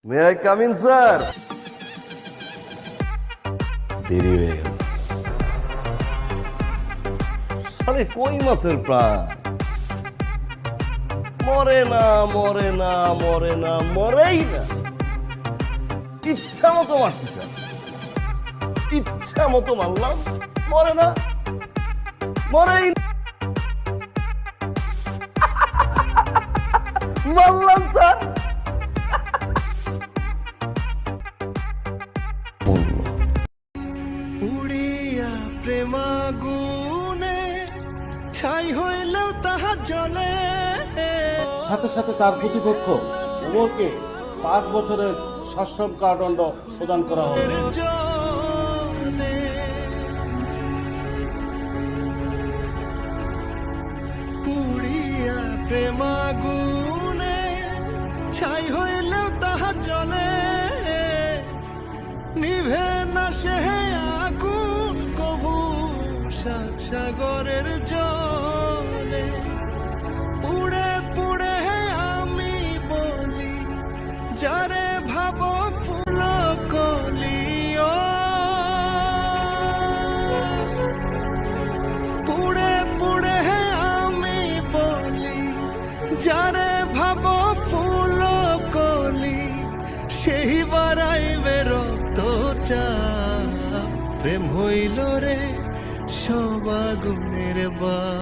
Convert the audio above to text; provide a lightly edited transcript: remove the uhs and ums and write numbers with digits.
May I come in sir? দেরি হয়ে গেল। আরে কই মাছের প্রাণ মরে না, মরে না, মরে না, মরেই না। ইচ্ছা মতো মারছি স্যার, ইচ্ছা মতো মারলাম, মরে না, মরেই না। মারলাম স্যার। উড়িয়া প্রেমাগুনে ছাই হইলেও তাহা জ্বলে। সাথে সাথে তার প্রতিপক্ষ ওমরকে 5 বছরের সশ্রম কারাদণ্ড প্রদান করা হয়। জলে পুড়িয়া প্রেমাগুনে ছাই হইলেও তাহা জ্বলে। নিভে না সে আগুন কবু সাত সাগরের জলে। পুড়ে পুড়ে আমি বলি যারে ভাবো ফুল কলিও। পুড়ে পুড়ে আমি বলি যারে ভাবো ফুল কলি। সেই বারাইবে রক্ত চাপ, প্রেম হইল রে সব আগুনের বা।